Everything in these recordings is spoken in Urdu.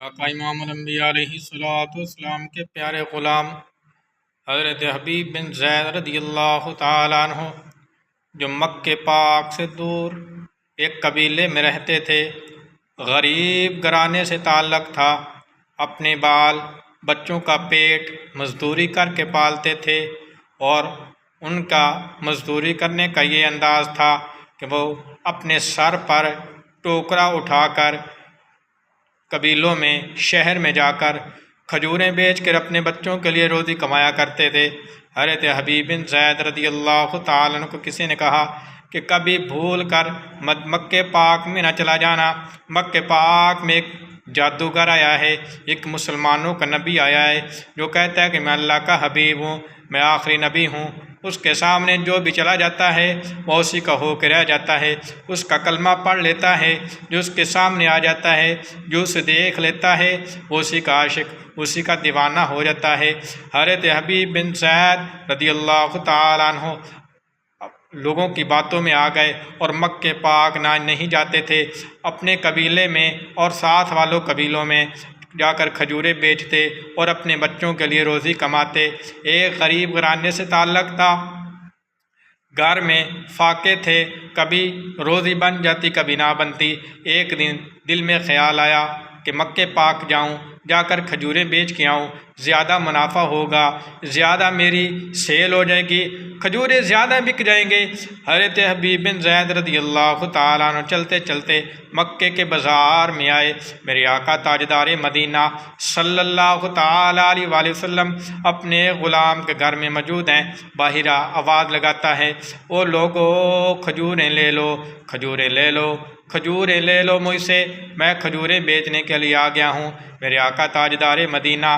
آقا امام الانبیاء علیہ السلام کے پیارے غلام حضرت حبیب بن زید رضی اللہ تعالیٰ عنہ جو مکہ پاک سے دور ایک قبیلے میں رہتے تھے، غریب گھرانے سے تعلق تھا، اپنے بال بچوں کا پیٹ مزدوری کر کے پالتے تھے، اور ان کا مزدوری کرنے کا یہ انداز تھا کہ وہ اپنے سر پر ٹوکرا اٹھا کر قبیلوں میں شہر میں جا کر کھجوریں بیچ کر اپنے بچوں کے لیے روزی کمایا کرتے تھے۔ حضرت حبیب بن زید رضی اللہ تعالیٰ عنہ کو کسی نے کہا کہ کبھی بھول کر مکہ پاک میں نہ چلا جانا، مکہ پاک میں ایک جادوگر آیا ہے، ایک مسلمانوں کا نبی آیا ہے جو کہتا ہے کہ میں اللہ کا حبیب ہوں، میں آخری نبی ہوں۔ اس کے سامنے جو بھی چلا جاتا ہے وہ اسی کا ہو کے رہ جاتا ہے، اس کا کلمہ پڑھ لیتا ہے، جو اس کے سامنے آ جاتا ہے، جو اسے دیکھ لیتا ہے وہ اسی کا عاشق، اسی کا دیوانہ ہو جاتا ہے۔ حضرت حبیب بن زید رضی اللہ تعالیٰ عنہ لوگوں کی باتوں میں آ گئے اور مکہ پاک نہیں جاتے تھے، اپنے قبیلے میں اور ساتھ والوں قبیلوں میں جا کر کھجوریں بیچتے اور اپنے بچوں کے لیے روزی کماتے۔ ایک غریب گھرانے سے تعلق تھا، گھر میں فاقے تھے، کبھی روزی بن جاتی کبھی نہ بنتی۔ ایک دن دل میں خیال آیا کہ مکہ پاک جاؤں، جا کر کھجوریں بیچ کے آؤں، زیادہ منافع ہوگا، زیادہ میری سیل ہو جائے گی، کھجوریں زیادہ بک جائیں گے۔ حضرت حبیب بن زید رضی اللہ تعالیٰ عنہ چلتے چلتے مکے کے بازار میں آئے۔ میرے آقا تاجدار مدینہ صلی اللہ تعالیٰ علیہ وآلہ وسلم اپنے غلام کے گھر میں موجود ہیں، باہر آواز لگاتا ہے، او لوگو کھجوریں لے لو، کھجوریں لے لو، کھجوریں لے لو مجھ سے، میں کھجوریں بیچنے کے لیے آ گیا ہوں۔ میرے آقا تاجدار مدینہ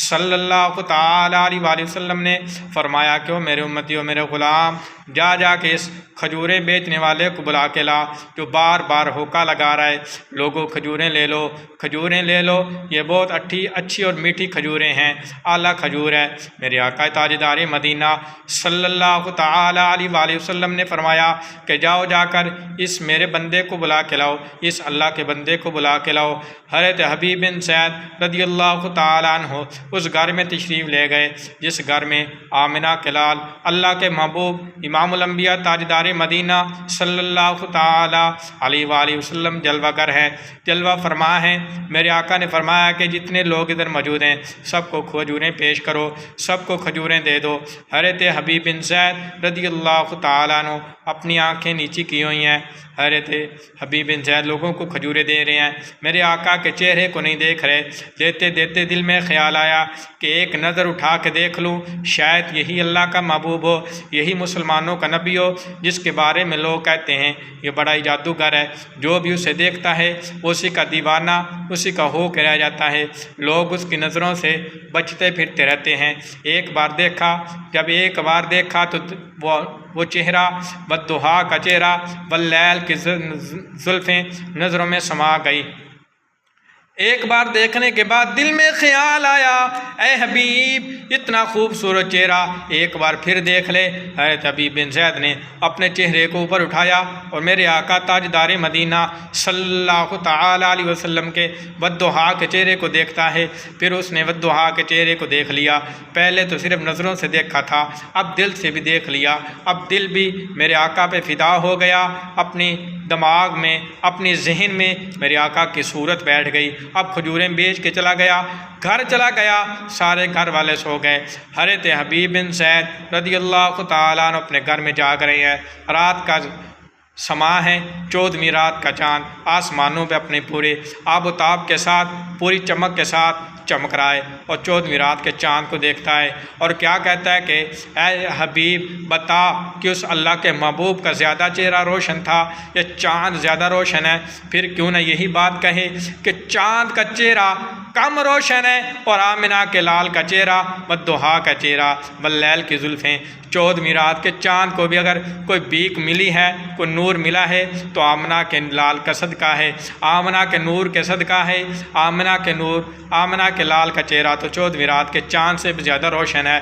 صلی اللہ تعالیٰ علیہ وآلہ وسلم نے فرمایا کہ میرے امتیوں، میرے غلام، جا کے اس کھجوریں بیچنے والے کو بلا کے لا جو بار بار ہوکا لگا رہا ہے، لوگوں کھجوریں لے لو، کھجوریں لے لو، یہ بہت اچھی اور میٹھی کھجوریں ہیں، اعلیٰ کھجور ہے۔ میرے آقا تاجدار مدینہ صلی اللہ تعالیٰ علیہ وآلہ وسلم نے فرمایا کہ جاؤ، جا کر اس میرے بندے کو بلا کے لاؤ، اس اللہ کے بندے کو بلا کے لاؤ۔ حضرت حبیب بن زید رضی اللہ تعالیٰ عنہ اس گھر میں تشریف لے گئے جس گھر میں آمنہ کے لال اللہ کے محبوب امام الانبیاء تاجدار مدینہ صلی اللہ تعالیٰ علیہ وآلہ وسلم جلوہ گر ہے، جلوہ فرما ہے۔ میرے آقا نے فرمایا کہ جتنے لوگ ادھر موجود ہیں سب کو کھجوریں پیش کرو، سب کو کھجوریں دے دو۔ حضرت حبیب بن زید رضی اللہ تعالیٰ عنہ اپنی آنکھیں نیچی کی ہوئی ہیں، حضرت حبیب بن زید لوگوں کو کھجوریں دے رہے ہیں، میرے آقا کے چہرے کو نہیں دیکھ رہے۔ دیتے دیتے دل میں خیال آیا کہ ایک نظر اٹھا کے دیکھ لوں، شاید یہی اللہ کا محبوب ہو، یہی مسلمانوں کا نبی ہو جس کے بارے میں لوگ کہتے ہیں یہ بڑا ہی جادوگر ہے، جو بھی اسے دیکھتا ہے اسی کا دیوانہ، اسی کا ہو کے رہ جاتا ہے، لوگ اس کی نظروں سے بچتے پھرتے رہتے ہیں۔ جب ایک بار دیکھا تو وہ چہرہ والضحیٰ کا چہرہ واللیل کی زلفیں نظروں میں سما گئی۔ ایک بار دیکھنے کے بعد دل میں خیال آیا، اے حبیب اتنا خوبصورت چہرہ ایک بار پھر دیکھ لے۔ حضرت حبیب بن زید نے اپنے چہرے کو اوپر اٹھایا اور میرے آقا تاجدار مدینہ صلی اللہ تعالیٰ علیہ وسلم کے والضحیٰ کے چہرے کو دیکھتا ہے۔ پھر اس نے والضحیٰ کے چہرے کو دیکھ لیا، پہلے تو صرف نظروں سے دیکھا تھا، اب دل سے بھی دیکھ لیا، اب دل بھی میرے آقا پہ فدا ہو گیا، اپنی دماغ میں اپنی ذہن میں میرے آقا کی صورت بیٹھ گئی۔ اب کھجوریں بیچ کے چلا گیا، گھر چلا گیا، سارے گھر والے سو گئے۔ حضرت حبیب بن زید رضی اللہ تعالیٰ عنہ اپنے گھر میں جاگ رہے ہیں، رات کا سما ہے، 14ویں رات کا چاند آسمانوں پہ اپنے پورے آب و تاب کے ساتھ، پوری چمک کے ساتھ چمک رہا ہے، اور 14ویں رات کے چاند کو دیکھتا ہے اور کیا کہتا ہے کہ اے حبیب بتا کہ اس اللہ کے محبوب کا زیادہ چہرہ روشن تھا یا چاند زیادہ روشن ہے؟ پھر کیوں نہ یہی بات کہے کہ چاند کا چہرہ کم روشن ہے اور آمنہ کے لال کا چہرہ والضحیٰ کا چہرہ واللیل کی زلفیں۔ 14ویں رات کے چاند کو بھی اگر کوئی بیک ملی ہے، کوئی نور ملا ہے تو آمنہ کے لال کا صدقہ ہے، آمنہ کے نور کے صدقہ ہے۔ آمنہ کے نور، آمنہ کے لال کا چہرہ تو 14ویں رات کے چاند سے بھی زیادہ روشن ہے۔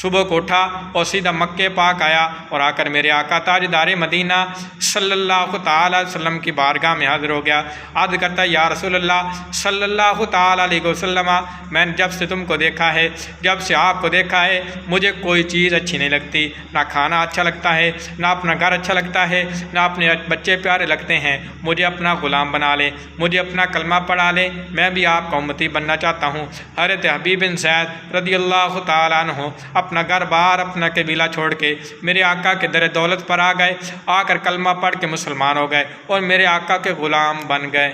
صبح کو اٹھا اور سیدھا مکہ پاک آیا اور آ کر میرے آقا تاجدار مدینہ صلی اللہ تعالیٰ علیہ وسلم کی بارگاہ میں حاضر ہو گیا۔ عرض کرتا ہے یا رسول اللہ صلی اللہ تعالیٰ علیہ وسلم، میں نے جب سے تم کو دیکھا ہے، جب سے آپ کو دیکھا ہے، مجھے کوئی چیز اچھی نہیں لگتی، نہ کھانا اچھا لگتا ہے، نہ اپنا گھر اچھا لگتا ہے، نہ اپنے بچے پیارے لگتے ہیں۔ مجھے اپنا غلام بنا لے، مجھے اپنا کلمہ پڑھا لے، میں بھی آپ کا امتی بننا چاہتا ہوں۔ حضرت حبیب بن زید رضی اللہ تعالیٰ عنہ اپنا گھر بار اپنا قبیلہ چھوڑ کے میرے آقا کے در دولت پر آ گئے، آ کر کلمہ پڑھ کے مسلمان ہو گئے اور میرے آقا کے غلام بن گئے۔